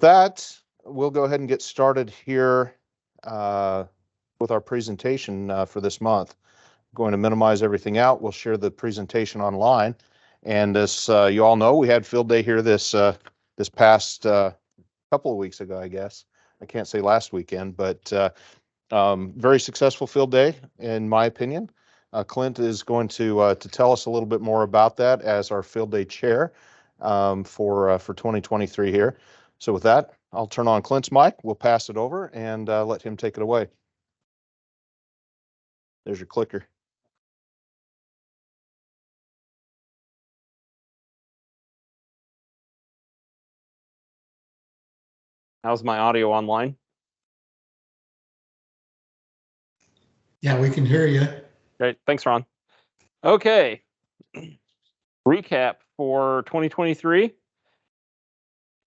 with that, we'll go ahead and get started here with our presentation for this month. I'm going to minimize everything out. We'll share the presentation online. And as you all know, we had field day here this past couple of weeks ago, I guess. I can't say last weekend, but very successful field day, in my opinion. Clint is going to tell us a little bit more about that as our field day chair for 2023 here. So with that, I'll turn on Clint's mic. We'll pass it over and let him take it away. There's your clicker. How's my audio online? Yeah, we can hear you. Great. Thanks, Ron. Okay. Recap for 2023.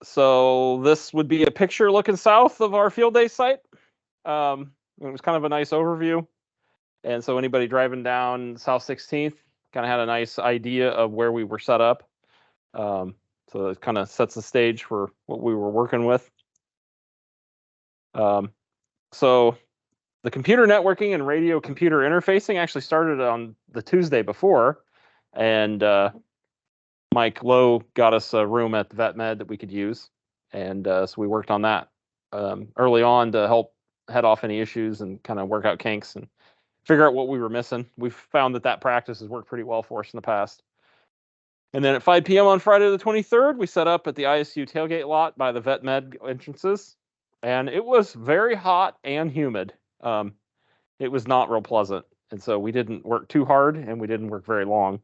So this would be a picture looking south of our field day site. It was kind of a nice overview. And so anybody driving down South 16th kind of had a nice idea of where we were set up. So it kind of sets the stage for what we were working with. So the computer networking and radio computer interfacing actually started on the Tuesday before, and Mike Lowe got us a room at the Vet Med that we could use, and so we worked on that early on to help head off any issues and kind of work out kinks and figure out what we were missing. We've found that practice has worked pretty well for us in the past. And then at 5 p.m. on Friday the 23rd, we set up at the ISU tailgate lot by the Vet Med entrances, and it was very hot and humid. It was not real pleasant, and so we didn't work too hard, and we didn't work very long.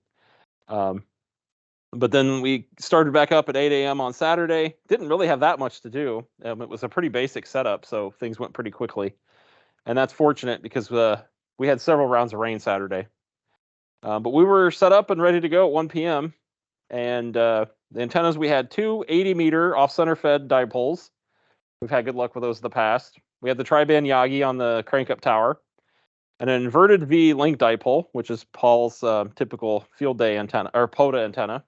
But then we started back up at 8 a.m. on Saturday. Didn't really have that much to do. It was a pretty basic setup, so things went pretty quickly. And that's fortunate because we had several rounds of rain Saturday. But we were set up and ready to go at 1 p.m. And the antennas, we had two 80-meter off-center fed dipoles. We've had good luck with those in the past. We had the tri-band Yagi on the crank-up tower, and an inverted V link dipole, which is Paul's typical field day antenna, or POTA antenna.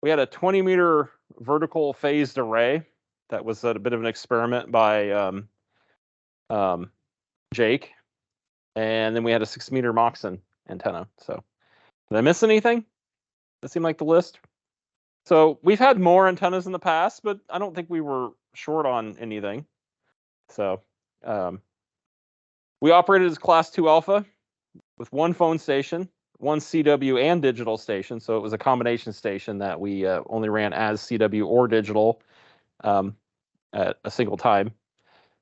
We had a 20-meter vertical phased array that was a bit of an experiment by Jake. And then we had a 6-meter Moxon antenna. So did I miss anything? That seemed like the list. So we've had more antennas in the past, but I don't think we were short on anything. So we operated as Class 2 Alpha with one phone station, one CW and digital station. So it was a combination station that we only ran as CW or digital at a single time.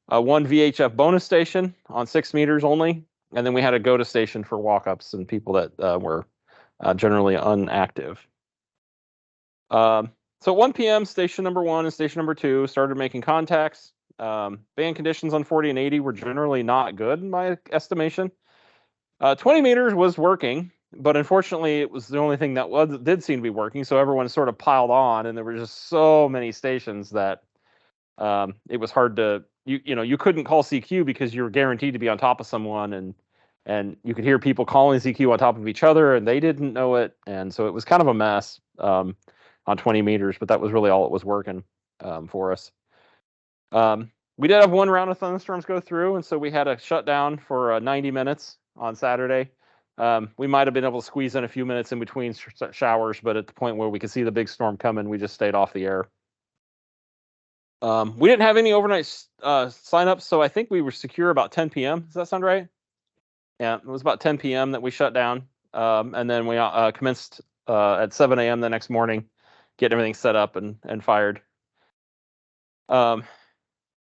One VHF bonus station on 6 meters only. And then we had a GOTA station for walk-ups and people that were generally inactive. So at 1 p.m., station number 1 and station number 2 started making contacts. Band conditions on 40 and 80 were generally not good in my estimation. 20 meters was working, but unfortunately it was the only thing that did seem to be working. So everyone sort of piled on, and there were just so many stations that it was hard to, you couldn't call CQ because you were guaranteed to be on top of someone, and you could hear people calling CQ on top of each other, and they didn't know it. And so it was kind of a mess on 20 meters, but that was really all it was working for us. We did have one round of thunderstorms go through, and so we had a shutdown for 90 minutes on Saturday. We might have been able to squeeze in a few minutes in between showers, but at the point where we could see the big storm coming, we just stayed off the air. We didn't have any overnight signups, so I think we were secure about 10 p.m. Does that sound right? Yeah, it was about 10 p.m. that we shut down, and then we commenced at 7 a.m. the next morning, getting everything set up and fired.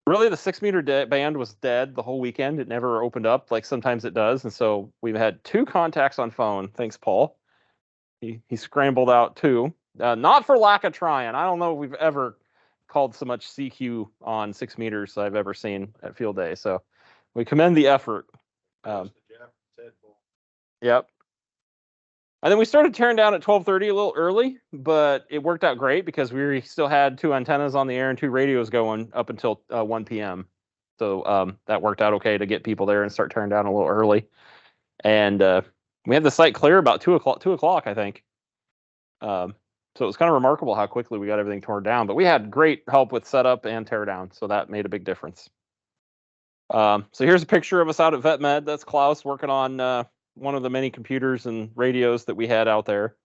Really, the 6-meter band was dead the whole weekend. It never opened up like sometimes it does, and so we've had 2 contacts on phone. Thanks, Paul. He scrambled out 2, not for lack of trying. I don't know if we've ever called so much CQ on 6 meters I've ever seen at field day. So we commend the effort. Yep. And then we started tearing down at 12:30 a little early, but it worked out great because we still had 2 antennas on the air and 2 radios going up until 1 p.m. So that worked out okay to get people there and start tearing down a little early. And we had the site clear about 2 o'clock, I think. So it was kind of remarkable how quickly we got everything torn down. But we had great help with setup and tear down, so that made a big difference. So here's a picture of us out at VetMed. That's Klaus working on one of the many computers and radios that we had out there.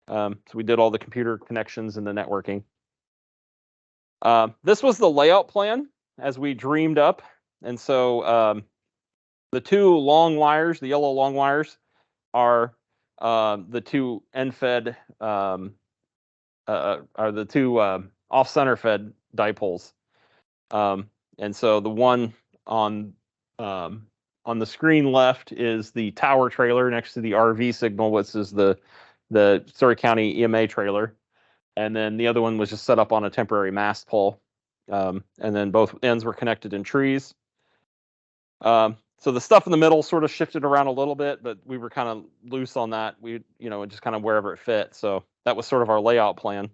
So we did all the computer connections and the networking. This was the layout plan as we dreamed up. And so the two long wires, the yellow long wires, are the two end-fed, are the two off-center fed dipoles. And so the one on the screen left is the tower trailer next to the RV signal, which is the Story County EMA trailer. And then the other one was just set up on a temporary mast pole. And then both ends were connected in trees. So the stuff in the middle sort of shifted around a little bit, but we were kind of loose on that. We, just kind of wherever it fit. So that was sort of our layout plan.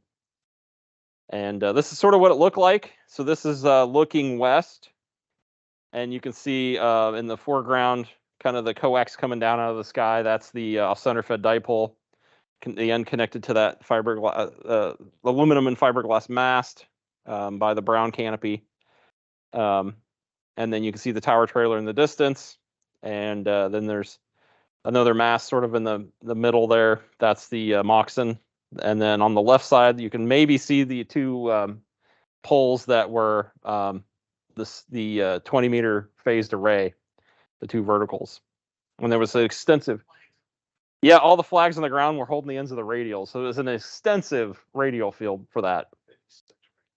And this is sort of what it looked like. So this is looking west. And you can see in the foreground, kind of the coax coming down out of the sky. That's the off-center fed dipole. The end connected to that fiberglass, aluminum and fiberglass mast by the brown canopy. And then you can see the tower trailer in the distance. And then there's another mast sort of in the middle there. That's the Moxon. And then on the left side, you can maybe see the two poles that were the 20-meter phased array, the two verticals. And there was an extensive... Yeah, all the flags on the ground were holding the ends of the radials. So it was an extensive radial field for that.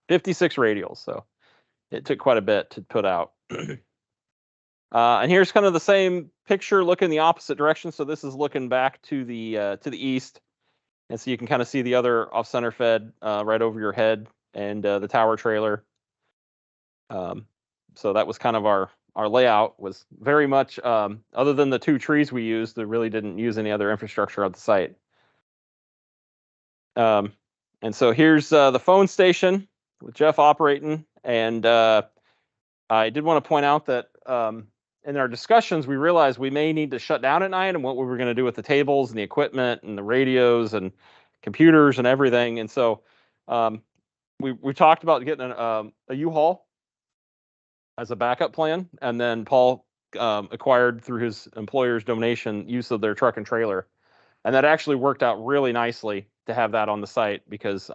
56 radials, so it took quite a bit to put out. And here's kind of the same picture looking the opposite direction. So this is looking back to the east. And so you can kind of see the other off-center fed right over your head and the tower trailer. So that was kind of our layout, was very much, other than the two trees we used, they really didn't use any other infrastructure at the site. And so here's the phone station with Jeff operating. And I did want to point out that in our discussions, we realized we may need to shut down at night and what we were going to do with the tables and the equipment and the radios and computers and everything. And so we talked about getting a U-Haul as a backup plan, and then Paul acquired through his employer's donation use of their truck and trailer, and that actually worked out really nicely to have that on the site because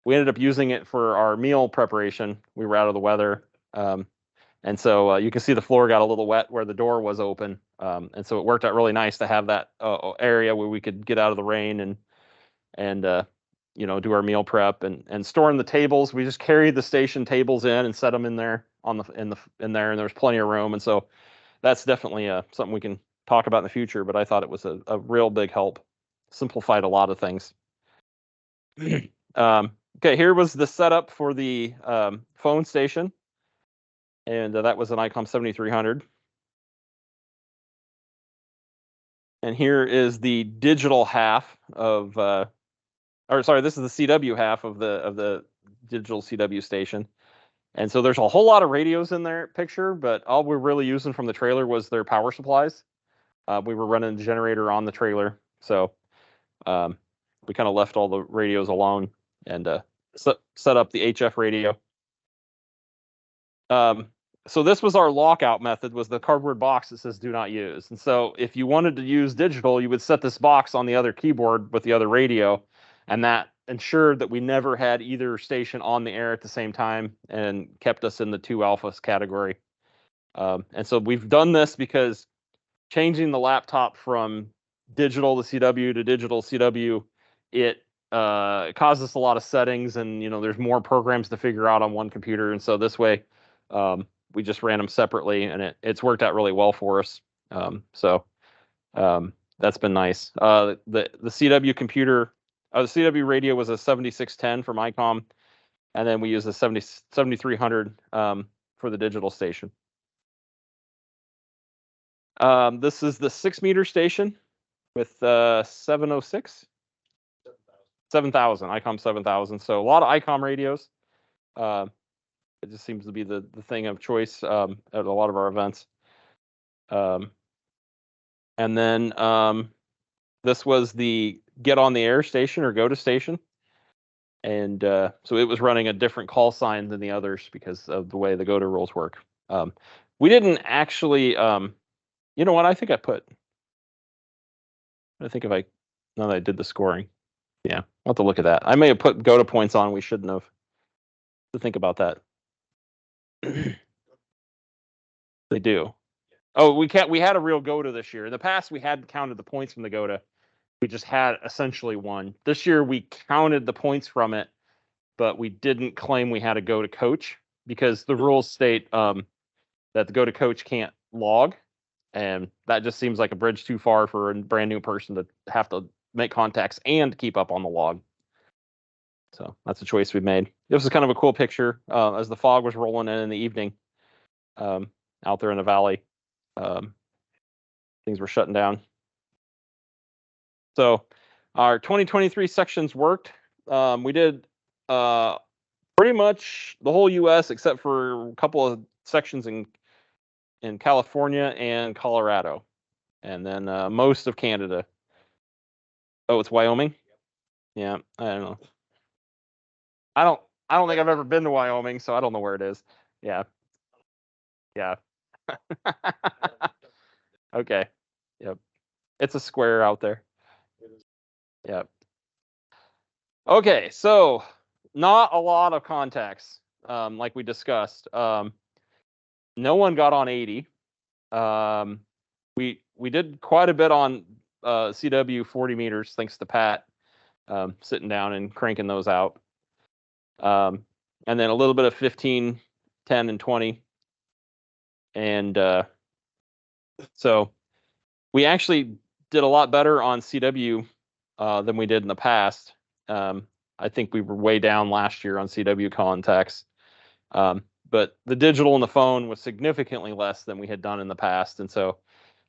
we ended up using it for our meal preparation. We were out of the weather, and so you can see the floor got a little wet where the door was open, and so it worked out really nice to have that area where we could get out of the rain and do our meal prep and storing the tables. We just carried the station tables in and set them in there in there, and there was plenty of room. And so that's definitely something we can talk about in the future. But I thought it was a real big help, simplified a lot of things. Okay, here was the setup for the phone station, and that was an ICOM 7300. And here is the digital half of. This is the CW half of the digital CW station. And so there's a whole lot of radios in their picture, but all we're really using from the trailer was their power supplies. We were running the generator on the trailer. So we kind of left all the radios alone and set up the HF radio. So this was our lockout method, was the cardboard box that says do not use. And so if you wanted to use digital, you would set this box on the other keyboard with the other radio. And that ensured that we never had either station on the air at the same time and kept us in the 2 alphas category. And so we've done this because changing the laptop from digital to CW to digital CW, it causes a lot of settings, and there's more programs to figure out on one computer. And so this way, we just ran them separately, and it's worked out really well for us. That's been nice. The CW computer. The CW radio was a 7610 from ICOM, and then we used a 7300 for the digital station. This is the 6-meter station with 706? 7,000, ICOM 7,000. So a lot of ICOM radios. It just seems to be the thing of choice at a lot of our events. And then this was the get on the air station or go to station. And so it was running a different call sign than the others because of the way the GOTA rules work. We didn't actually, you know what? I think I think if I, now that I did the scoring, yeah, I'll have to look at that. I may have put GOTA points on. We shouldn't have. To think about that. They do. Oh, we had a real GOTA this year. In the past, we had counted the points from the GOTA. We just had essentially one. This year, we counted the points from it, but we didn't claim we had a GOTA coach because the rules state that the GOTA coach can't log, and that just seems like a bridge too far for a brand new person to have to make contacts and keep up on the log. So that's a choice we made. This is kind of a cool picture as the fog was rolling in the evening out there in the valley. Things were shutting down. So our 2023 sections worked. We did pretty much the whole U.S. except for a couple of sections in California and Colorado, and then most of Canada. Oh, it's Wyoming. Yeah, I don't know. I don't think I've ever been to Wyoming, so I don't know where it is. Yeah. Yeah. Okay. Yep. It's a square out there. Yep. Okay, so not a lot of contacts, like we discussed. No one got on 80. We did quite a bit on CW 40 meters, thanks to Pat sitting down and cranking those out. And then a little bit of 15, 10, and 20. And so we actually did a lot better on CW than we did in the past. I think we were way down last year on CW contacts. But the digital and the phone was significantly less than we had done in the past. And so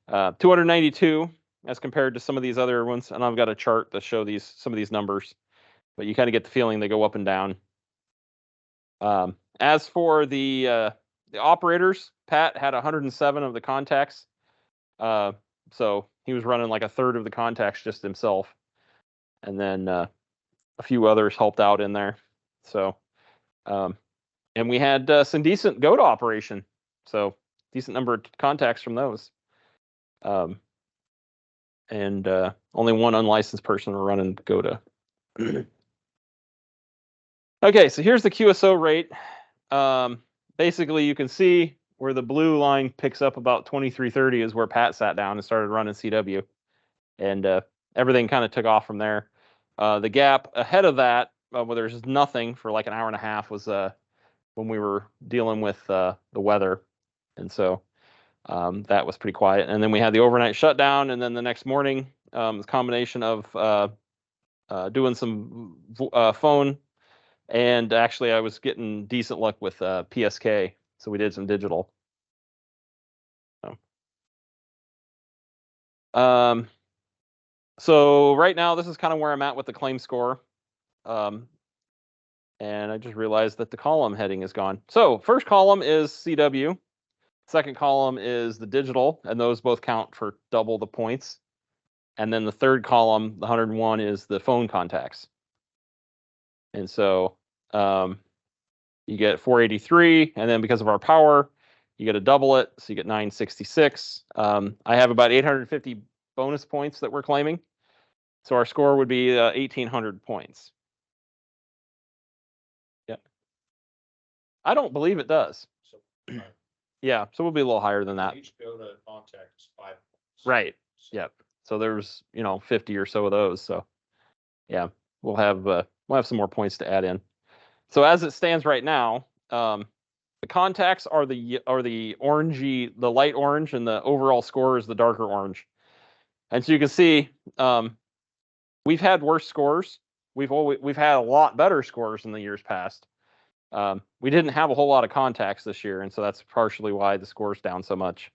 292 as compared to some of these other ones. And I've got a chart to show some of these numbers, but you kind of get the feeling they go up and down. As for the operators, Pat had 107 of the contacts. So he was running like a third of the contacts just himself. And then a few others helped out in there. So, and we had some decent GOTA operation. So decent number of contacts from those. And only one unlicensed person running GOTA. Okay, so here's the QSO rate. Basically, you can see where the blue line picks up about 2330 is where Pat sat down and started running CW. And everything kind of took off from there. The gap ahead of that, where there's nothing for like an hour and a half, was when we were dealing with the weather. And so that was pretty quiet. And then we had the overnight shutdown. And then the next morning, the combination of doing some phone. And actually, I was getting decent luck with PSK. So we did some digital. So right now, this is kind of where I'm at with the claim score. And I just realized that the column heading is gone. So first column is CW. Second column is the digital, and those both count for double the points. And then the third column, the 101, is the phone contacts. And so you get 483, and then because of our power, you get to double it, so you get 966. I have about 850 bonus points that we're claiming. So our score would be 1,800 points. Yeah. I don't believe it does. So, yeah, so we'll be a little higher than that. Each GOTA contact is 5 points. Right. So. Yep. So there's 50 or so of those. So yeah, we'll have some more points to add in. So as it stands right now, the contacts are the orangey, the light orange, and the overall score is the darker orange. And so you can see we've had worse scores. We've had a lot better scores in the years past. We didn't have a whole lot of contacts this year, and so that's partially why the score's down so much,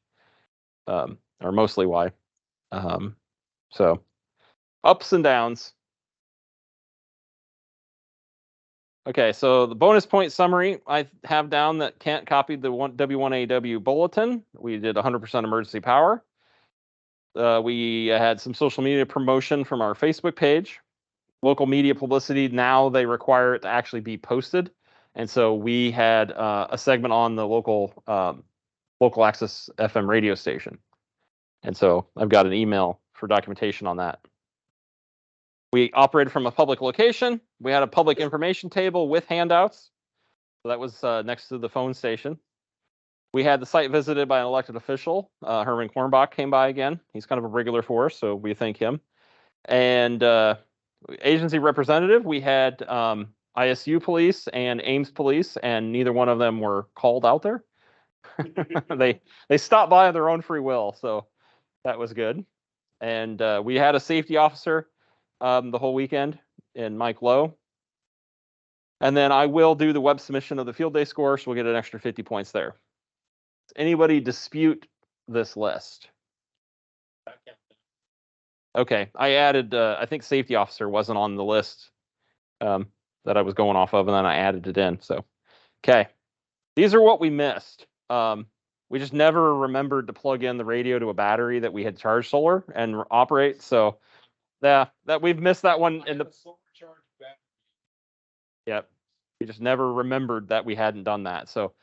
or mostly why. So ups and downs. Okay, so the bonus point summary, I have down that Kent copied the W1AW bulletin. We did 100% emergency power. We had some social media promotion from our Facebook page. local media publicity, now they require it to actually be posted. And so we had a segment on the local access FM radio station. And so I've got an email for documentation on that. We operated from a public location. We had a public information table with handouts. So that was next to the phone station. We had the site visited by an elected official. Herman Kornbach came by again. He's kind of a regular for us, so we thank him. And agency representative, we had ISU police and Ames police, and neither one of them were called out there. They stopped by of their own free will, so that was good. And we had a safety officer the whole weekend in Mike Lowe. And then I will do the web submission of the field day score, so we'll get an extra 50 points there. Does anybody dispute this list? Okay, I added, I think safety officer wasn't on the list that I was going off of, and then I added it in. So, okay, these are what we missed. We just never remembered to plug in the radio to a battery that we had charged solar and operate. So, yeah, that we've missed that one in the. Yep, we just never remembered that we hadn't done that. So,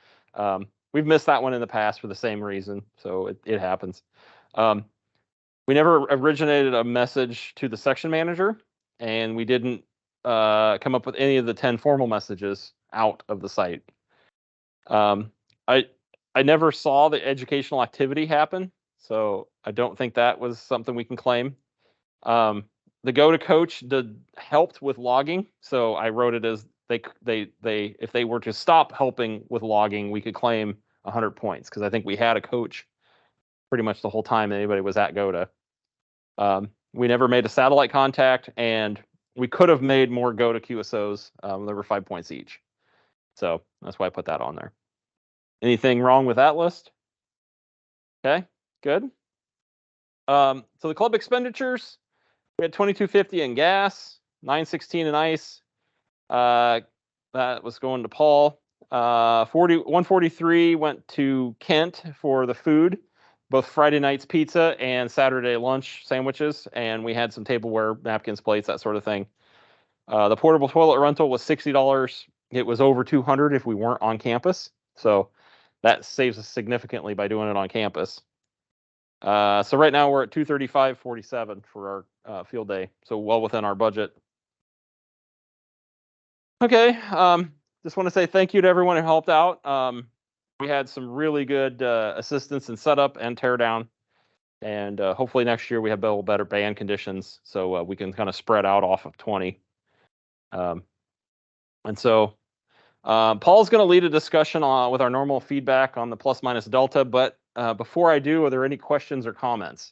we've missed that one in the past for the same reason. So it happens. We never originated a message to the section manager, and we didn't come up with any of the 10 formal messages out of the site. I never saw the educational activity happen, so I don't think that was something we can claim. The go-to coach helped with logging, so I wrote it as if they were to stop helping with logging, we could claim 100 points, because I think we had a coach pretty much the whole time anybody was at GOTA. We never made a satellite contact, and we could have made more GOTA QSOs. There were 5 points each. So that's why I put that on there. Anything wrong with that list? Okay, good. So the club expenditures, we had $22.50 in gas, $9.16 in ice. That was going to Paul. $143 went to Kent for the food, both Friday night's pizza and Saturday lunch sandwiches, and we had some tableware, napkins, plates, that sort of thing. The portable toilet rental was $60. It was over $200 if we weren't on campus, so that saves us significantly by doing it on campus. So right now we're at $235.47 for our field day, so well within our budget. Okay, just want to say thank you to everyone who helped out. We had some really good assistance in setup and teardown, and hopefully next year we have better band conditions, so we can kind of spread out off of 20. And so Paul's going to lead a discussion with our normal feedback on the plus minus delta, but before I do, are there any questions or comments?